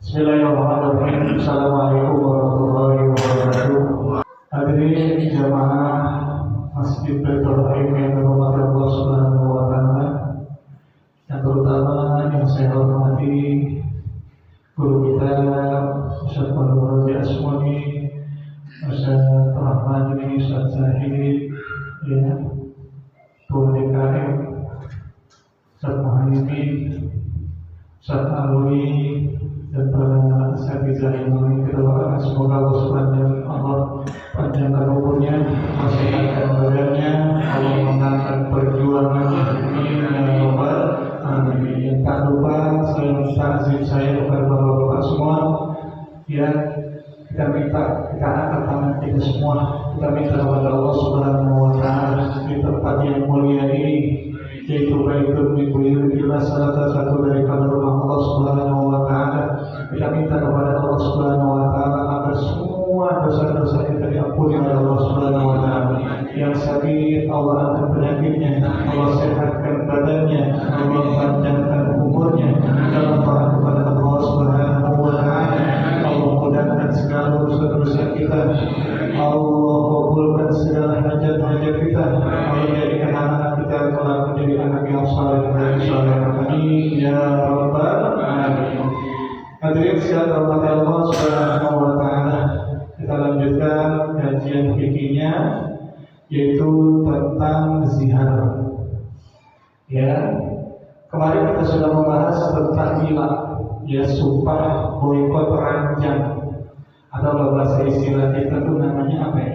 Bismillahirrahmanirrahim. Assalamualaikum warahmatullahi wabarakatuh. Hadirin jamaah Masjid Baitur Rahim yang dirahmati Allah Subhanahu wa taala. Yang terutama yang saya hormati guru kita Ustaz Muhammad Asmuni, Ustaz Rahmani, Ustaz Zahid, ya, Tuan DKM, Ustaz Muhammad, Ustaz Alwi, dan para asatizah yang kita doakan semoga Allah panjangkan umurnya, masihkan badannya, Allah mengangkat perjuangannya, amin ya rabbal alamin. Yang tak lupa saya takzim saya kepada bapak-bapak semua, ya, kita minta, kita angkat tangan kita semua, kita minta kepada Allah Subhanahu wa taala di tempat yang mulia ini, yaitu Baitul Miqdis, salah satu dari rumah Allah Subhanahu wa taala. Kita minta kepada Allah Subhanahu wa taala agar semua dosa-dosa kita diampuni oleh Allah Subhanahu wa taala. Yang sakit Allah angkat penyakitnya, Allah sehatkan badannya, Allah panjangkan umurnya dalam taat kepada Allah Subhanahu wa taala. Allah mudahkan segala dosa-dosa kita, Allah kabulkan segala hajat-hajat kita, Allah jadikan anak kita kelak menjadi anak yang saleh dan saleh. Amin ya rabbal alamin. Hadirin sekalian rahmati Allah Subhanahu wa taala, kita lanjutkan kajian fikihnya, yaitu tentang ziarah. Ya, kemarin kita sudah membahas tentang ilah, ya, sumpah boikot ranjang, atau bahasa istilah kita itu namanya apa ya?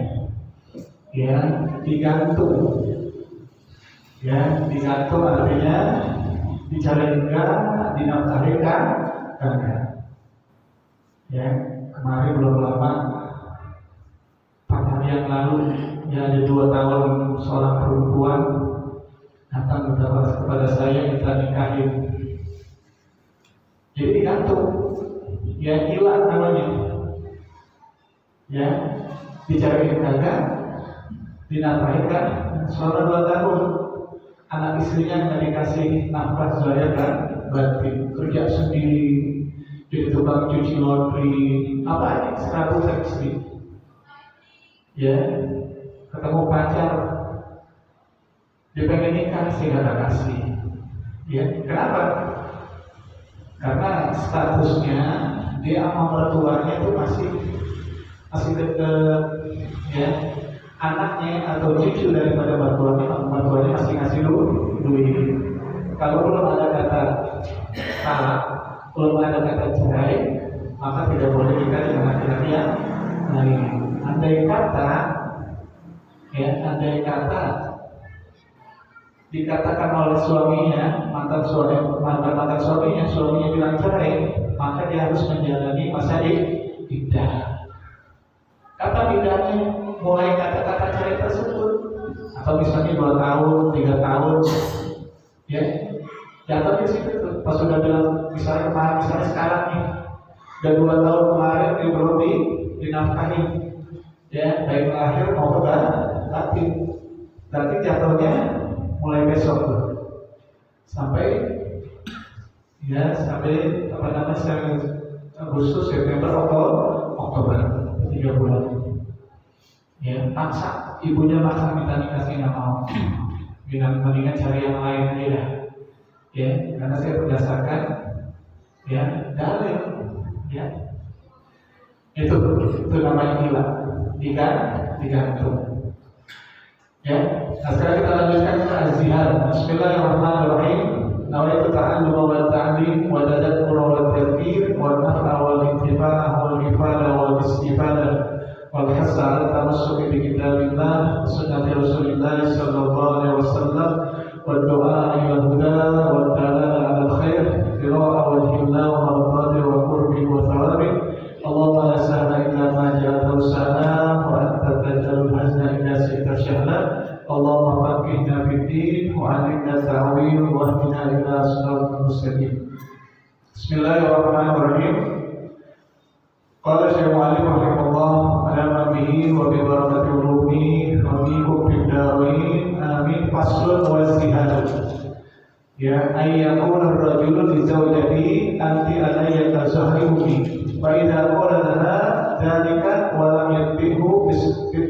Ya, digantung. Ya, digantung artinya dicarikan, dinafkahkan, enggak. Ya, kemarin belum lama, 4 hari yang lalu, ya, ada 2 tahun seorang perempuan datang kepada saya minta nikahin. Jadi digantung, ya, ilah namanya. Ya, dicarikan kagak, dinafkahkan selama 2 tahun. Anak istrinya nggak dikasih nafkah zahir dan batin, kerja sendiri, jadi tukang cuci laundry, apa aja, 100 istri. Ya, ketemu pacar, dia pengen nikah, saya nggak kasih. Ya, kenapa? Karena statusnya dia sama mertuanya itu masih deket, ya. Anaknya atau cucu daripada mertuanya masih ngasih duit. Kalau belum ada kata talak, belum ada kata cerai, maka tidak boleh nikah dengan laki-laki yang lain. Andai kata dikatakan oleh suaminya, mantan suaminya bilang cerai, maka dia harus menjalani masa iddah. Kata iddahnya mulai kata-kata cerai tersebut, atau misalnya 2 tahun, 3 tahun, ya, jatuh di situ tuh. Pas sudah bilang, misalnya sekarang nih, udah 2 tahun kemarin dia belum dinafkahi, ya, baik lahir maupun batin, berarti jatuhnya mulai besok tuh, sampai Agustus, September, Oktober, 3 bulan. Ya, paksa, ibunya maksa minta nikah, saya nggak mau. Mendingan cari yang lain aja dah. Ya, karena saya berdasarkan, ya, dalil, ya, itu namanya hilang, digantung. Ya, nah sekarang kita lanjutkan ke az-zihar. Bismillahirrahmanirrahim. Nawaitu ta'alluma wa ta'lim wa tadabbur wa tadbir wa naf'a wal intifa'ah wal ifada wal istifadah wal hasa 'ala tamassuki bi kitabillah wa sunnati Rasulillah sallallahu alaihi wasallam wa du'a ila huda wa dalala 'ala al-khair qira'a wa himla wa mardati wa qurbi wa thawabi. Allahumma la sahla illa ma ja'altahu sahla wa anta taj'alul hazna idza syi'ta sahla. Allahumma faqihna fid-din wa 'allimna ta'wil wa ihdina ila siratal mustaqim. Bismillahirrahmanirrahim. Qala Syekh Mu'allim rahimahullah ala nabihi wa bi barakati ulumi wa bikum fid darain amin. Faslun wa zihad. Ya, ayyakuna ar-rajulu li zawjatihi anti alayya tasahibu ummi fa idza qala laha dzalika wa lam yatbihu bis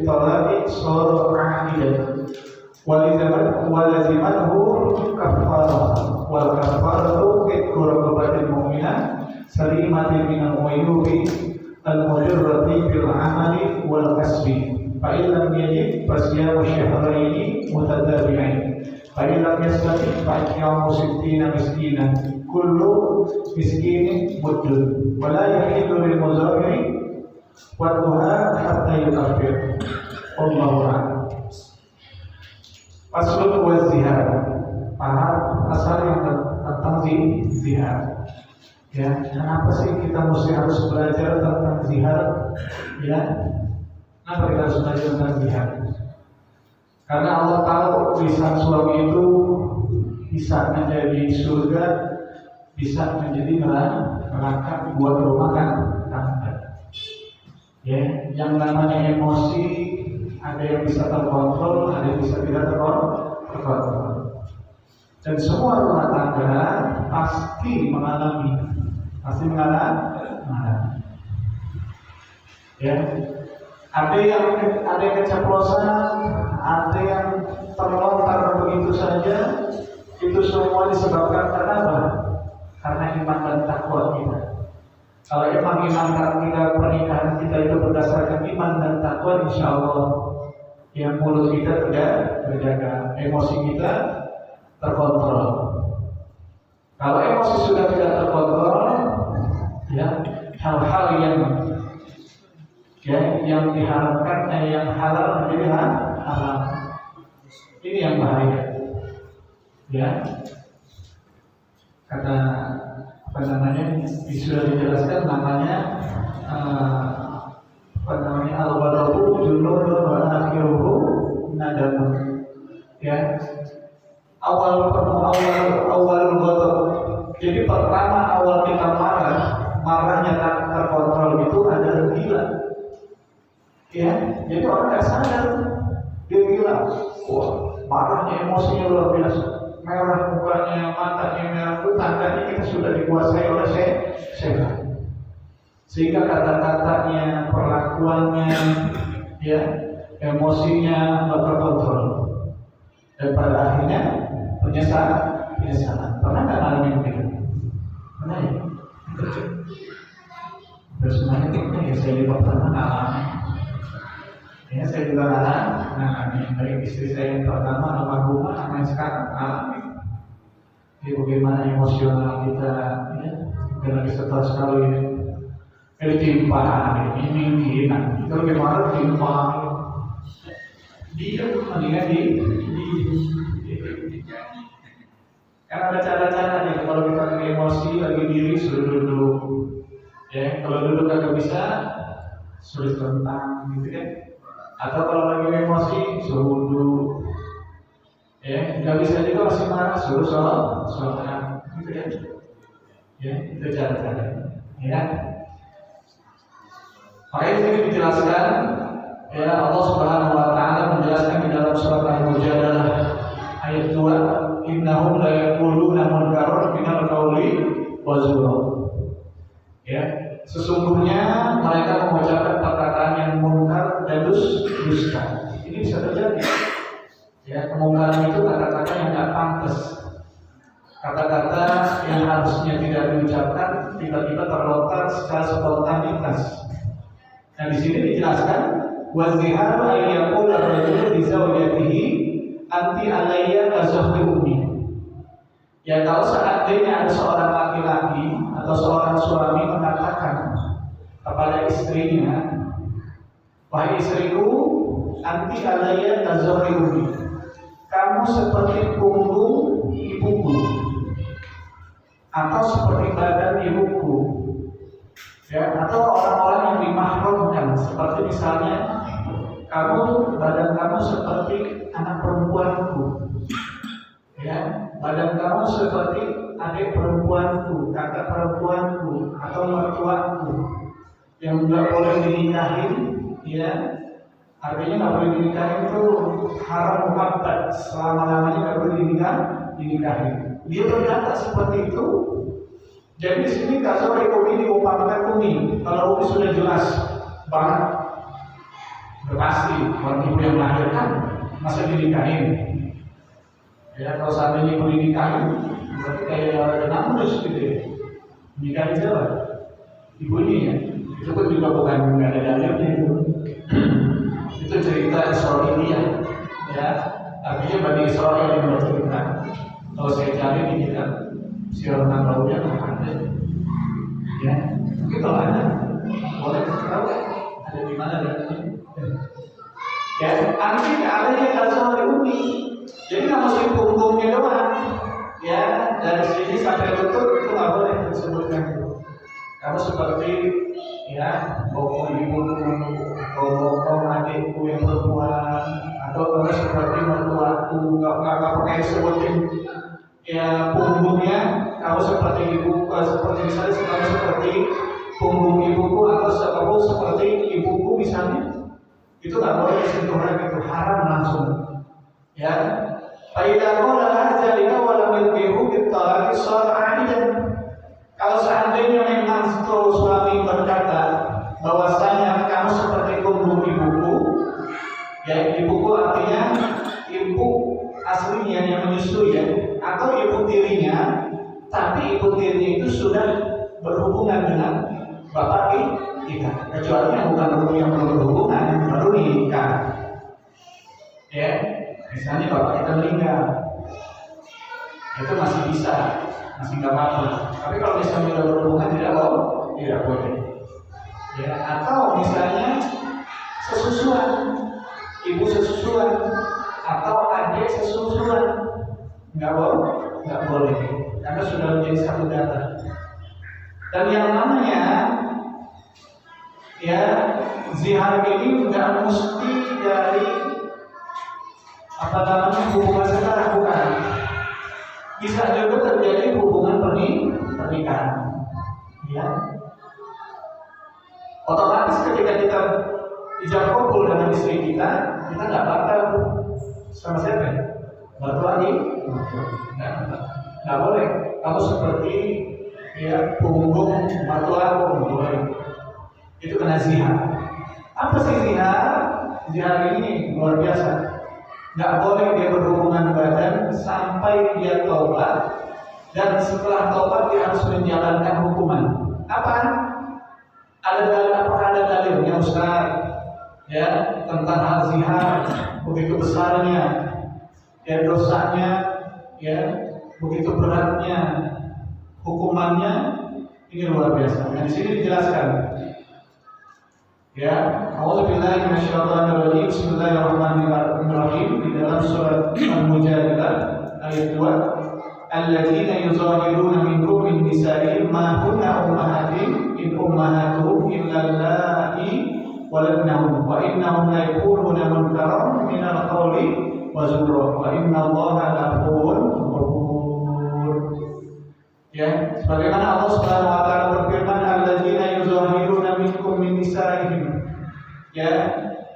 talaqi sara 'aidan wa lazimathu kafarah wal kafaratu itqu raqabatil mu'minah salimatin minal uyubi al-mujarrati bil 'amali wal kasbi fa illam yajid fasyamu syahraini mutatabi'ain fa illam yastati fa yamu sittina miskinan kullu miskinin muddun wa la yahillu lil muzawwiri wa tuha hatta yukaffir. Allahu a'lam. Faslun wa zihar. Paham asal yang tentang zihar. Ya, kenapa sih kita mesti harus belajar tentang zihar? Ya, kenapa kita harus belajar tentang zihar? Karena Allah tahu lisan suami itu bisa menjadi surga, bisa menjadi neraka buat rumah tangga. Ya, yang namanya emosi ada yang bisa terkontrol, ada yang bisa tidak terkontrol. Dan semua rumah tangga pasti mengalami. Ya, ada yang keceplosan, ada yang terlontar begitu saja. Itu semua disebabkan karena apa? Karena iman dan takwa kita. Kalau emang iman kita, pernikahan kita itu berdasarkan iman dan takwa, insya Allah yang mulut kita tidak terjaga, emosi kita terkontrol. Kalau emosi sudah tidak terkontrol, ya hal-hal yang diharapkan, yang halal menjadi haram. Ini yang bahaya. Ya, kata sudah dijelaskan namanya al-ghadabu junudun wa akhiruhu nadamun. Ya, awal ghadab. Jadi pertama awal kita marahnya tak terkontrol itu adalah gila. Ya, jadi orang nggak sadar dia gila. Wah, marahnya, emosinya luar biasa, merah mukanya, matanya merah, itu tandanya kita sudah dikuasai oleh setan. Sehingga kata-katanya, perlakuannya, ya, emosinya nggak terkontrol. Dan pada akhirnya penyesalan. Pernah nggak ngalamin begitu? Pernah ya? Terus semuanya ya saya juga pernah ngalamin. Ya saya juga ngalamin dari istri saya yang pertama almarhumah sama yang sekarang ngalamin. Jadi bagaimana emosional kita, ya, kita lagi stres sekali ini. Ditimpa ini gini, kalau gimana timpa dia mendingan di karena ada cara-cara nih, kalau kita lagi emosi, lagi diri, suruh duduk. Ya, kalau duduk agak bisa, suruh tentang, gitu kan? Atau kalau lagi emosi, suruh duduk. Ya, nggak bisa juga masih marah, suruh sholat, gitu kan? Ya, itu cara-cara. Ya. Makanya ini dijelaskan, ya Allah Subhanahu Wa Taala menjelaskan di dalam surat Al-Mujadalah ayat 2. Innahum la yaquluna munkaran minal qawli wa zura. Ya, sesungguhnya mereka mengucapkan perkataan yang munkar dan dusta. Ini bisa terjadi. Ya, kemungkaran itu kata-kata yang tidak pantas. Kata-kata yang harusnya tidak diucapkan tiba-tiba terlontar secara spontanitas. Nah, di sini dijelaskan wazihar ayyaqul ar-rajulu li zawjatihi anti alayya kazahri ummi. Ya, kalau seandainya ada seorang laki-laki atau seorang suami mengatakan kepada istrinya, wahai istriku, anti alayya kazahri ummi, kamu seperti punggung ibuku atau seperti badan ibuku. Ya, atau orang-orang yang dimahramkan, seperti misalnya badan kamu seperti anak perempuanku, ya, badan kamu seperti adik perempuanku, kakak perempuanku, atau mertuaku yang nggak boleh dinikahin, ya, artinya nggak boleh dinikahin itu haram muhabbat, selama-lamanya nggak boleh dinikahin. Dia berkata seperti itu. Jadi di sini kasar ekonomi diumpamakan itu Umi. Kalau Umi sudah jelas banget, berpasti orang ibu yang melahirkan masa dinikahin. Ya kalau seandainya ibu dinikahin, berarti kayak namus gitu ya. Nikahin siapa? Ibu ini ya. Itu pun juga bukan nggak ada dalilnya itu. Itu cerita Israiliyah, ya. Artinya Bani Israel yang bercerita. Kalau saya cari di kitab Sirah Nabawiyah nggak ada. Ya, tapi kalau ada, boleh tahu ada di mana dalilnya. Ya, artinya adanya kalau dari Umi. Jadi nggak mesti punggungnya doang. Ya, dari sini sampai lutut itu nggak boleh disebutkan. Kamu seperti ya bokong ibuku atau bokong adikku yang perempuan atau kamu seperti mertuaku, nggak pakai sebutin ya punggungnya. Kamu seperti ibu, seperti misalnya kamu seperti punggung ibuku atau kamu seperti ibuku misalnya, itu nggak boleh disentuh lagi, itu haram langsung. Ya, Faidah qala dzalika wa lam yudhiru bitalaqi shar'an. Kalau seandainya memang suami berkata bahwasanya kamu seperti punggung ibuku, ya ibuku artinya ibu aslinya yang menyusui ya, atau ibu tirinya, tapi ibu tirinya itu sudah berhubungan dengan bapak kita, kecuali yang bukan yang belum berhubungan baru nikah. Ya, misalnya bapak kita meninggal, itu masih bisa. Masih nggak apa-apa. Tapi kalau misalnya sudah berhubungan tidak boleh. Ya, atau misalnya sesusuan, ibu sesusuan atau adik sesusuan, nggak boleh. Karena sudah menjadi satu darah. Dan yang namanya ya zihar ini nggak mesti dari hubungan sekarang, bukan. Bisa juga terjadi hubungan pernikahan, ya. Otomatis ketika kita ijab kabul dengan istri kita nggak bakal sama siapa? Mertua nggak boleh. Kamu seperti ya punggung mertua boleh. Itu kena zihar. Apa sih zihar? Zihar ini luar biasa. Nggak boleh dia berhubungan badan sampai dia taubat, dan setelah taubat dia harus menjalankan hukuman. Apa? Apakah ada dalilnya Ustaz? Ya, tentang hal zihar begitu besarnya, ya dosanya, ya begitu beratnya, hukumannya ini luar biasa. Nah, di sini dijelaskan. Ya, A'udzubillahi minasyaitonir rajim. Bismillahirrahmanirrahim. Di dalam surat Al-Mujadilah ayat 2, alladzina yuzahiruna minkum min nisa'ihim ma kunna ummahatihim in ummahatuhum illa allati waladnahum wa innahum la yaquluna munkaran minal qawli wa zura wa innallaha laghafurun ghafur. Ya, sebagaimana Allah Subhanahu wa taala berfirman, alladzina yuzahiruna minkum min nisa'ihim. Ya,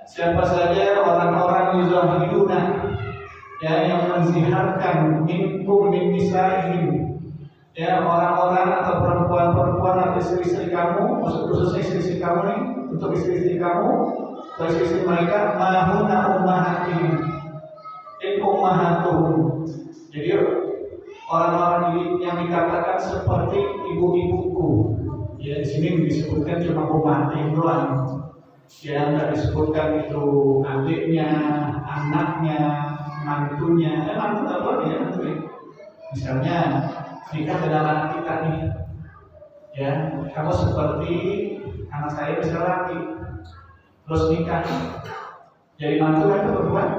siapa saja orang-orang yuzahiruna, ya yang menziharkan minkum min nisa'ihim, ya orang-orang atau perempuan-perempuan atau istri-istri kamu, khususnya istri-istri kamu nih, untuk istri-istri kamu atau istri-istri mereka, mahuna ummahatihim in ummahatuhum. Jadi orang-orang ini yang dikatakan seperti ibu-ibuku. Ya, di sini disebutkan cuma ummahatihim doang. Ya, nggak disebutkan itu adiknya, anaknya, mantunya. Mantu nggak boleh ya, mantu ya. Misalnya nikah dengan anak kita nih, ya kamu seperti anak saya bisa laki, terus nikah, jadi mantu itu perempuan.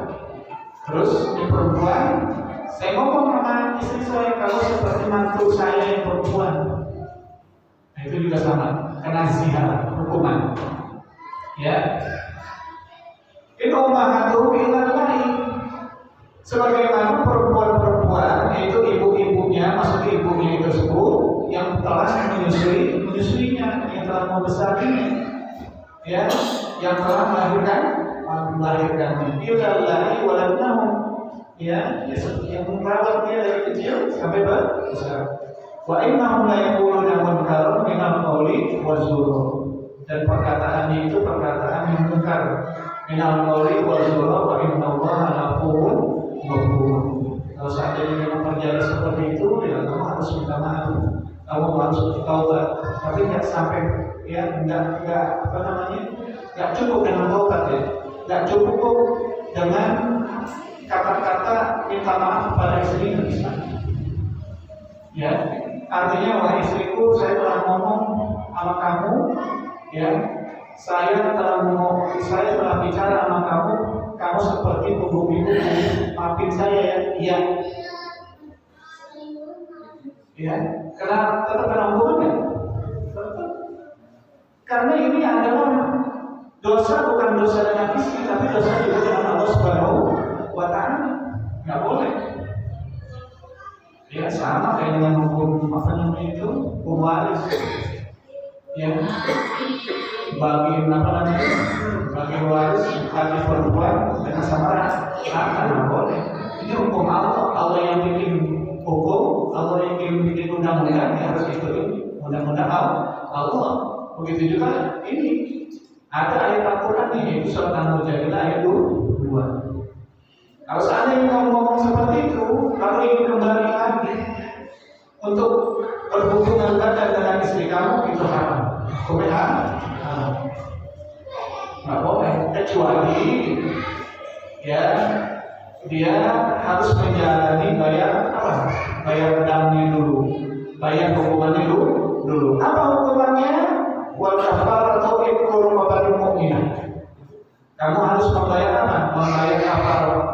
Terus di perempuan, saya ngomong sama istri saya, kamu seperti mantu saya yang perempuan. Nah itu juga sama, kena zihar, hukuman. Ya, itu ummahatuhum illa allati, sebagaimana perempuan-perempuan yaitu ibu-ibunya, maksudnya ibunya itu tersebut yang telah menyusuinya, yang telah membesarkannya, ya, yang telah melahirkannya. Illa allati waladnahum, ya, yang merawat dia dari kecil sampai besar. Wa innahum la yaquluna munkaran minal qawli waz-zur. Dan perkataannya itu perkataan yang munkar. Minal qawli waz-zur wa innallaha laghafurun ghafur. Kalau seandainya memang terjadi seperti itu, ya kamu harus minta maaf. Kamu harus taubat. Tapi nggak sampai ya nggak apa namanya? Nggak cukup dengan taubat ya. Nggak cukup dengan kata-kata minta maaf kepada istri nggak bisa. Ya, artinya wahai istriku, saya telah ngomong sama kamu, ya, saya telah bicara sama kamu, kamu seperti pembunuh, maafin saya ya, iya, ya, tetap kena hukum ya, karena ini adalah dosa, bukan dosa dengan istri, tapi dosa juga dengan Allah Subhanahu wa Ta'ala, nggak boleh. Ya sama kayak dengan hukum apa namanya itu hukum waris, ya bagi waris bagi perempuan dengan sama nggak boleh. Ini hukum Allah yang bikin hukum, Allah yang bikin undang-undang, ya harus ikutin undang-undang Allah. Begitu juga ini ada ayat Al-Quran nih, yaitu surat Al-Mujadilah ayat 2. Kalau seandainya kamu ngomong seperti itu, kamu ingin kembali lagi untuk berhubungan badan dengan istri kamu, itu haram. Haram. Nggak boleh, kecuali ya dia harus menjalani bayar damnya dulu, bayar hukumannya dulu. Apa hukumannya? Wal kafaratu itqu raqabatin mu'minah. Kamu harus membayar apa? Membayar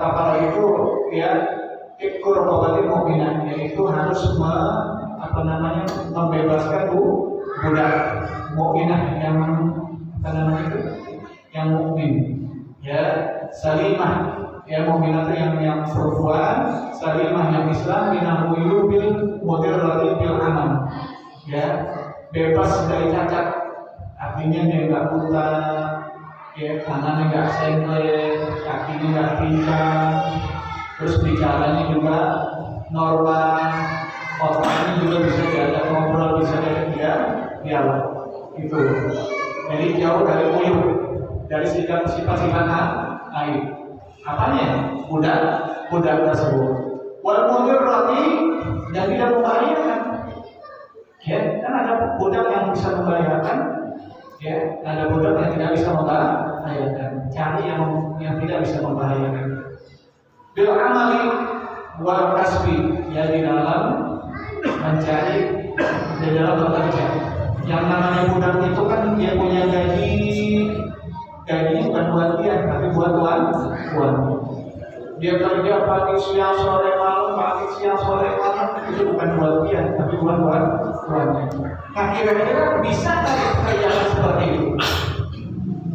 kafar itu ya itqu raqabatin mu'minah, yaitu harus membebaskan budak mukminah yang yang mukmin, ya salimah, ya mukminah itu yang perempuan, salimah yang Islam, minahu bil mudirrati bil aman, ya bebas dari cacat, artinya dia nggak buta, ya tangannya nggak sengklek, kakinya nggak pincang, terus bicaranya juga normal, otaknya juga bisa diajak ngobrol, bisa dialog itu. Jadi jauh dari uyuh, dari sifat-sifat aib. Apanya? Budak tersebut. Wal mudirrati, yang tidak membahayakan. Ya, kan ada budak yang bisa membahayakan. Ya, ada budak yang tidak bisa membahayakan. Cari yang tidak bisa membahayakan. Bil amali wal kasbi, ya di dalam mencari, di dalam bekerja. Yang namanya budak itu kan dia punya gajinya bukan buat dia, tapi buat tuan. Dia kerja pagi siang sore malam, itu bukan buat dia, tapi buat tuannya. Nah kira-kira bisa nggak kerjaan seperti itu?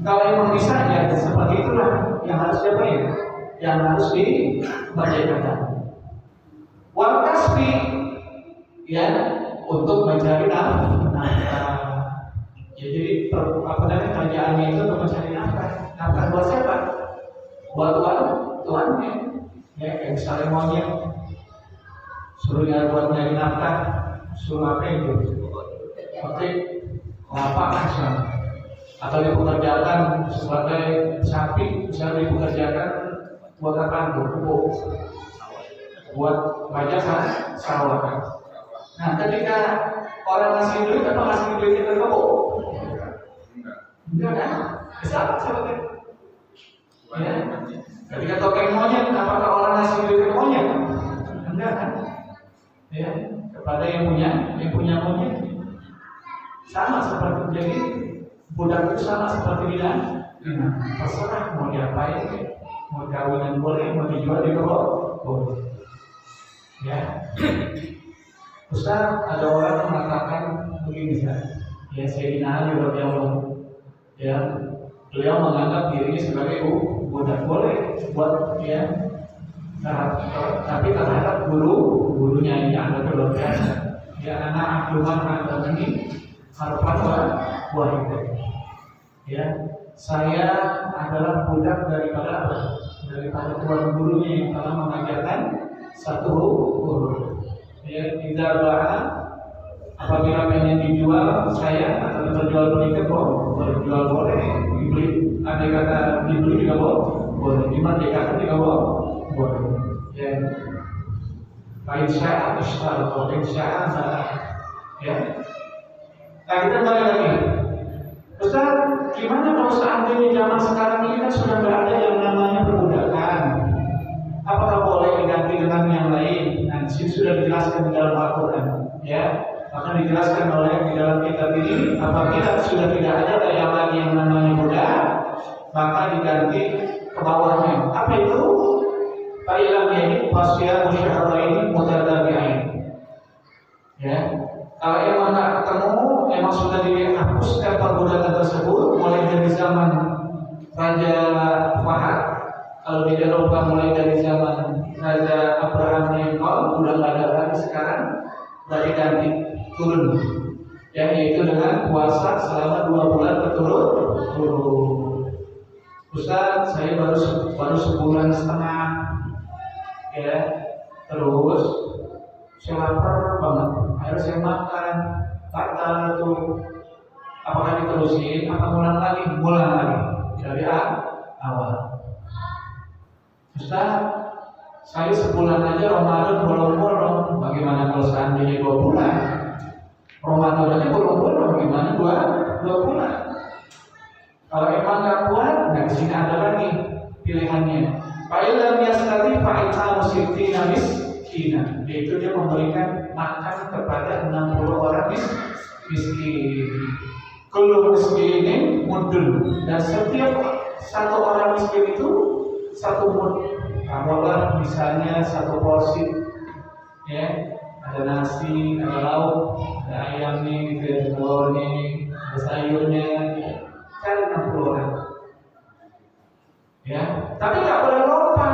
Kalau emang bisa ya seperti itulah yang harus diapain, yang harus dibacakan. Wal kasbi, ya untuk mencari nafkah. Ya, jadi kerjaannya itu untuk mencari nafkah. Nafkah buat siapa? Buat tuannya. Ya kayak misalnya monyet, suruh dia buat mencari nafkah, suruh apa itu? Oke, kelapa misalnya. Atau dipekerjakan sebagai sapi, misalnya dipekerjakan buat apa? Buat baca sawah. Nah, ketika orang ngasih duit, apa ngasih duit itu ke kamu? Enggak kan? Bisa apa sebetulnya? Ya. Ketika tokeng monyet, apakah orang ngasih duit ke monyet? Enggak kan? Ya, kepada yang punya monyet. Sama seperti jadi budak itu sama seperti dia. Terserah mau diapain, mau kawinan boleh, mau dijual juga boleh. Ya. Ustaz, ada orang yang mengatakan begini, ya Sayyidina Ali radhiyallahu, ya beliau menganggap dirinya sebagai budak, boleh buat ya, tapi terhadap gurunya ini ada luar biasa. Ya anak Abdullah Rahman ini harfan wahid. Ya saya adalah budak daripada tuan gurunya yang telah mengajarkan satu huruf. Ya, tidak bahan Apabila pengen dijual, saya atau berjual belikan berjual boleh, dibeli, ada kata dibeli juga boleh, dimerdekakan juga boleh. Ya, insya Allah, insya Allah, ya. Nah kita balik lagi. Ustaz, gimana kalau seandainya zaman sekarang ini kan sudah nggak ada yang namanya perbudakan? Apakah boleh diganti dengan yang lain? Nah, di sini sudah dijelaskan di dalam Al-Quran, ya. Maka dijelaskan oleh di dalam kitab ini, apabila sudah tidak ada yang lagi yang namanya budak, maka diganti ke bawahnya. Apa itu? Fa'ilam ini fasya musyaharain mutatabi'ain. Ya. Kalau emang nggak ketemu, emang sudah dihapuskan perbudakan tersebut mulai dari zaman Raja Fahad. Kalau di Eropa mulai dari zaman Raja Abraham Lincoln, udah nggak ada lagi sekarang, berarti ganti turun. Ya, yaitu dengan puasa selama 2 bulan berturut-turut. Ustaz, saya baru sebulan setengah, ya, terus saya lapar banget, akhirnya saya makan, batal itu. Apakah diterusin? Apa ngulang lagi? Ngulang lagi dari awal. Ustaz, saya sebulan aja Ramadan bolong-bolong. Bagaimana kalau seandainya 2 bulan? Ramadan aja bolong-bolong, gimana 2 bulan? Kalau emang nggak kuat, nah di sini ada lagi pilihannya. Fa'ilam yastati fa'it'amu sittina miskina, yaitu dia memberikan makan kepada 60 orang miskin. Kullu miskinin mudun, dan setiap satu orang miskin itu 1 mud. Taruhlah misalnya 1 porsi, ya, ada nasi, ada lauk, ada ayamnya, gitu, ada telurnya, ada sayurnya, cari 60 orang. Ya, tapi nggak boleh lompat.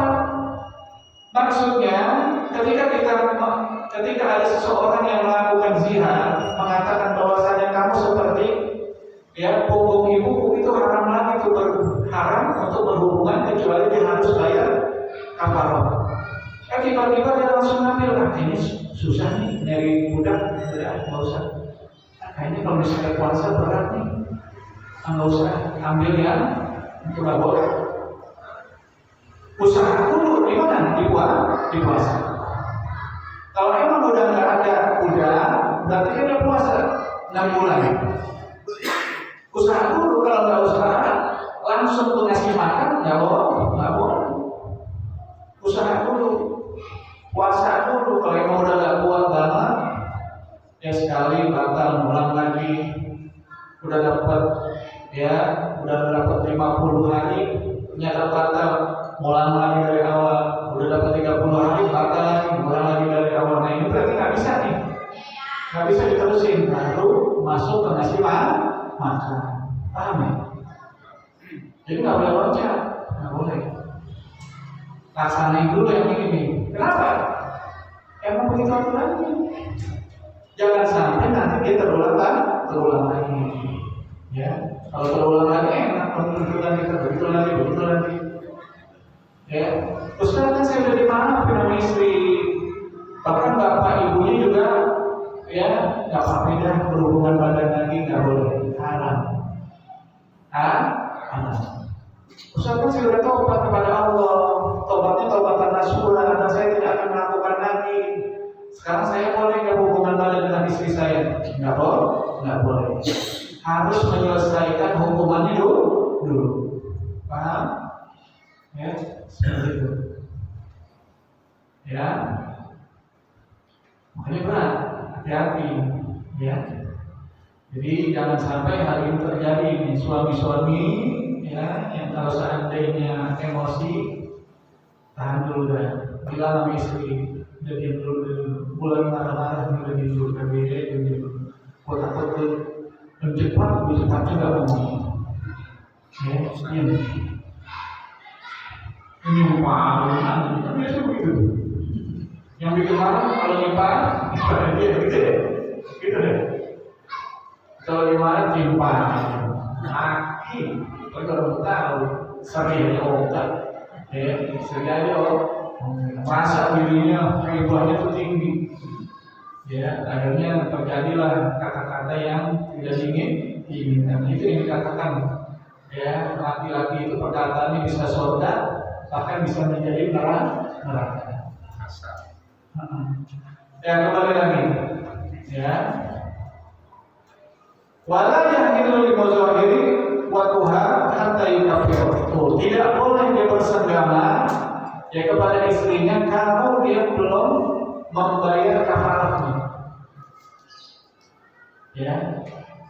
Maksudnya, ketika ada seseorang yang melakukan zina, mengatakan bahwasanya kamu seperti, ya, punggung ibuku, itu haram lagi, itu haram untuk berhubungan kecuali dia harus bayar kafarah. Tiba-tiba dia langsung ngambil, ini susah nih nyari budak, nggak usah. Kayaknya kalau misalnya puasa berat nih, nggak usah ambil yang itu nggak boleh. Usaha dulu di mana? Di puasa. Kalau emang udah nggak ada budak, berarti kan dia puasa 6 bulan. Usaha dulu, kalau nggak usaha langsung tuh ngasih makan, nggak boleh. Usaha dulu, puasa dulu. Kalau emang udah nggak kuat banget, ya sekali batal, ulang lagi. Udah dapat 50 hari, ternyata batal, ulang lagi dari awal. Udah dapat 30 hari, batal lagi, ulang lagi dari awal. Nah ini berarti nggak bisa nih, nggak bisa diterusin. Baru masuk ke ngasih makan, paham ya? Jadi nggak boleh loncat, nggak boleh. Laksanain dulu yang ini. Kenapa? Emang begitu aturannya. Jangan sampai nanti dia terulang lagi. Ya, kalau terulang lagi enak menunjukkan kita begitu lagi. Ya, Ustaz, kan saya udah dimaafin sama istri. Bahkan bapak ibunya juga, ya, nggak apa-apa dah berhubungan badan lagi, nggak boleh, haram. Ustaz, kan saya udah tobat kepada Allah. Tobatnya tobatan nasuha, dan saya tidak akan melakukan lagi. Sekarang saya boleh nggak hubungan badan dengan istri saya? Nggak boleh. Harus menyelesaikan hukumannya dulu. Paham? Ya, seperti itu. Ya, makanya berat, hati-hati. Ya, jadi jangan sampai hal ini terjadi nih, suami-suami, ya, yang kalau seandainya emosi, tahan dulu dah. Bilang sama istri, udah diam dulu. Mulai marah-marah udah diam dulu. Takut lebih cepat juga ngomong. Ya, diam. Ini malu, biasa begitu. Yang bikin marah kalau nyimpan, dia gitu deh. Kalau gimana nyimpan, aki, kalau tahu, sering obat, sering aja masak dirinya, ribuannya tuh tinggi. Ya, akhirnya terjadilah kata-kata yang tidak diinginkan. Itu yang dikatakan. Ya, laki-laki itu perkataannya bisa surga, bahkan bisa menjadi neraka. Ya, kembali lagi. Ya. Wala yahilu li muzahiri wa tuha hatta yukafir. Tidak boleh dia bersenggama ya kepada istrinya kalau dia belum membayar kafarahnya. Ya.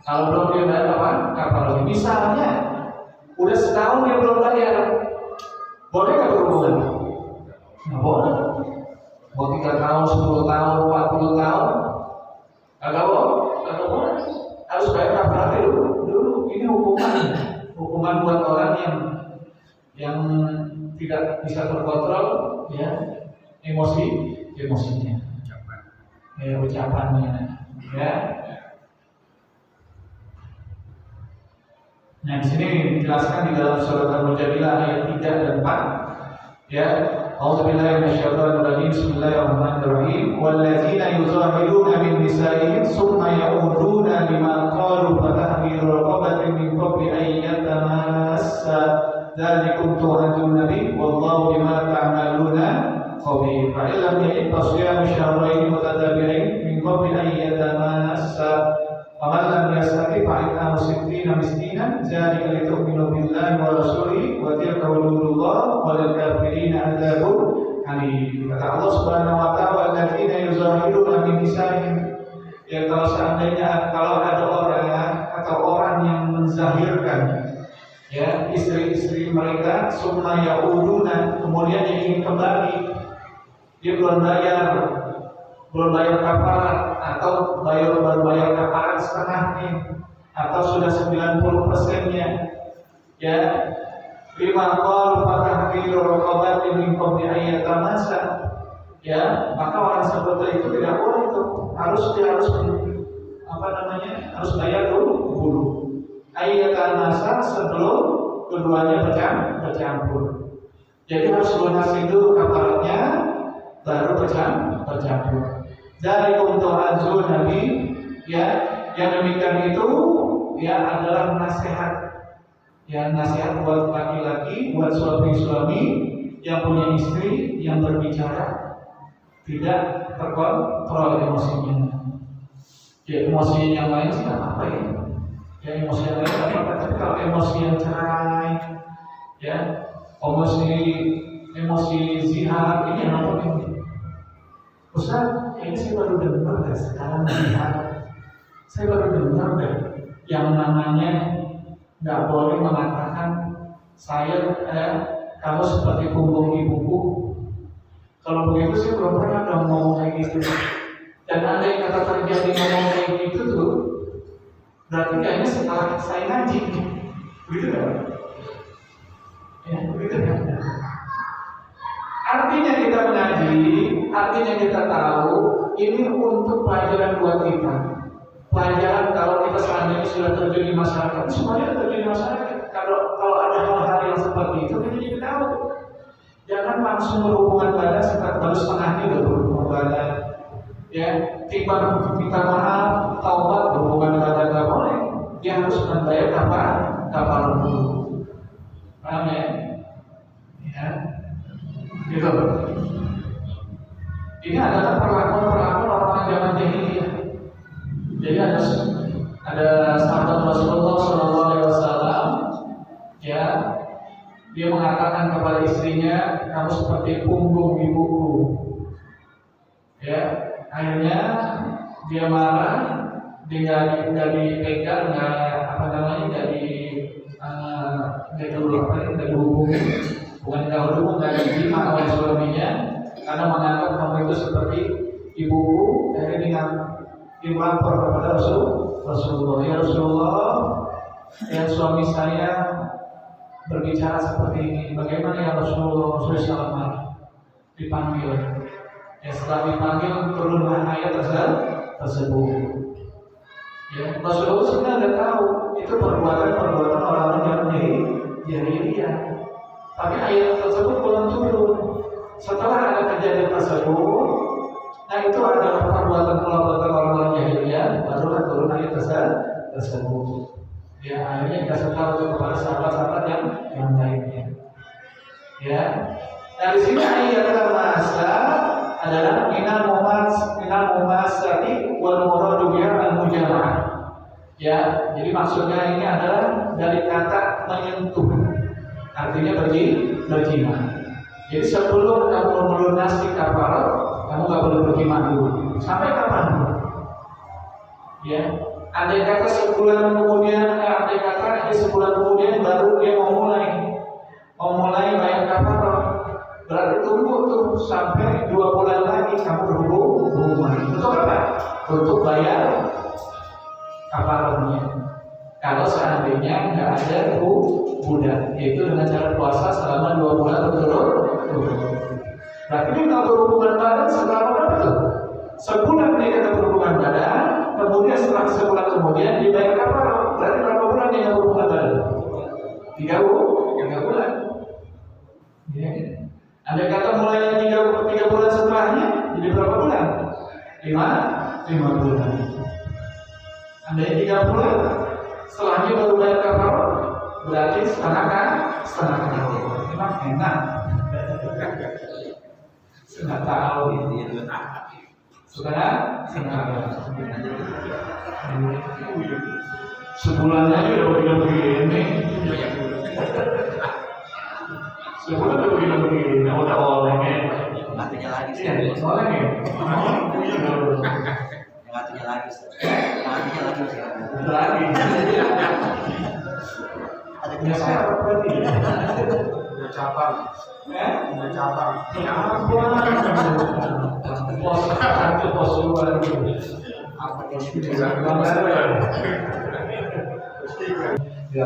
Kalau belum dia bayar apa? Kafarahnya. Misalnya udah setahun dia belum bayar, boleh nggak berhubungan? Nggak boleh. Mau 3 tahun, 10 tahun, 40 tahun, agak boleh. Harus bayar kafarah dulu. Ini hukuman buat orang yang tidak bisa terkontrol, ya, emosinya, ucapannya, ya. Nah, di sini dijelaskan di dalam surat Al-Mujadilah ayat 3 dan 4, ya. A'udzubillahi minasyaitonir rajim. Bismillahirrahmanirrahim. Walladzina yuzahiruna min nisa'ihim tsumma ya'uduna lima qalu fatahriru raqabatin min qabli an yatamassa dzalikum tu'adun nabi wallahu bima ta'maluna khabir. Fa illam yajid fasiyam syahrayn mutatabi'ain min qabli an yatamassa wa man lam yastati fa it'amu sittina miskinan dzalika litu'minu billahi wa rasulihi wa tilka hududullah wa lil kafirina adzabun alim. Kata Allah Subhanahu wa ta'ala, walladzina yuzahiruna min nisa'ihim, ya kalau seandainya kalau ada orang yang menzahirkan ya istri-istri mereka, summa yauduna, kemudian dia ingin kembali, dia belum bayar kafarat atau baru bayar kafarat setengahnya atau sudah 90%-nya, ya, lima qal fatahriru raqabatin min qabli an yatamassa, ya, maka orang seperti itu tidak boleh itu harus harus bayar dulu ayatamassa sebelum keduanya bercampur. Jadi harus lunasin dulu kafaratnya baru bercampur. Dari untuk azul Nabi, ya, yang demikian itu ya adalah nasihat, ya, nasihat buat laki-laki, buat suami-suami yang punya istri yang berbicara tidak terkontrol emosinya. Ya, emosi yang lain sih nggak apa ya. Ya, emosi yang lain apa? Tapi kalau emosi yang cerai, ya, emosi zihar ini yang apa ini? Ustaz, ini saya baru dengar deh sekarang zihar. Saya baru dengar deh yang namanya nggak boleh mengatakan kamu seperti punggung ibuku. Kalau begitu sih belum pernah dong ngomong kayak gitu. Dan ada yang kata terjadi ngomong kayak gitu tuh, berarti kayaknya setelah saya ngaji, begitu kan? Ya, begitu kan? Artinya kita mengaji, artinya kita tahu ini untuk pelajaran buat kita. Pelajaran kalau kita seandainya sudah terjun di masyarakat, semuanya terjun di masyarakat. Kalau ada hal-hal yang seperti itu, kita jadi tahu. Jangan langsung berhubungan badan baru setengahnya udah berhubungan badan. Ya, tiba minta maaf, taubat, berhubungan badan nggak boleh. Dia harus membayar kafarat dulu. Paham ya? Ya, gitu. Ini adalah perlakuan orang zaman jahiliyah. Jadi ada sahabat Rasulullah SAW, ya, dia mengatakan kepada istrinya, kamu seperti punggung ibuku. Ya, akhirnya dia marah, dia nggak dipegang, nggak dihubungi, bukan nggak diterima oleh suaminya, karena menganggap kamu itu seperti ibuku. Akhirnya dia melapor kepada Rasulullah, ya Rasulullah, ya suami saya berbicara seperti ini, bagaimana ya Rasulullah? Rasulullah marah, dipanggil. Ya, setelah dipanggil turunlah ayat tersebut. Ya, Rasulullah sebenarnya tidak tahu itu perbuatan orang-orang yang jahiliyah. Tapi ayat tersebut belum turun. Setelah ada kejadian tersebut, nah itu adalah perbuatan Ya, akhirnya kita setel untuk kepada sahabat-sahabat yang lainnya. Ya, nah di sini ayat masa adalah minal mumasati wal muradu biha al mujama'ah. Ya, jadi maksudnya ini adalah dari kata menyentuh, artinya berjima. Jadi sebelum kamu melunasi kafarat, kamu nggak boleh berjima dulu. Sampai kapan? Ya, andai kata sebulan kemudian, sebulan kemudian baru dia mau mulai bayar kafarat, berarti tunggu tuh sampai 2 bulan lagi kamu berhubungan. Untuk apa? Untuk bayar kafaratnya. Kalau seandainya nggak ada budak, yaitu dengan cara puasa selama 2 bulan berturut-turut. Berarti dia kalau berhubungan badan selama berapa tuh? Sebulan dia kata berhubungan badan, kemudian setelah sebulan kemudian dibayar kafarat. Berarti berapa bulan dia berhubungan badan? 3 bulan. Ya. Andai kata mulai 3 bulan setelahnya, jadi berapa bulan? 5 bulan. Andai 3 bulan setelahnya baru bayar kafarat, berarti setengah tahun. Memang enak. Setengah tahun ini. Setengah tahun. Sebulan aja udah begini. Sebulan udah begini. Udah olehnya. Ngatunya lagi sih. Olehnya. Ngatunya lagi sih. Ngatunya lagi sih. Lagi. Ada Biasa apa berarti? Udah cabang. Udah cabang. Ya ampun. Pos luar gitu. apa yang Ya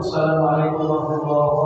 Assalamualaikum warahmatullahi wabarakatuh.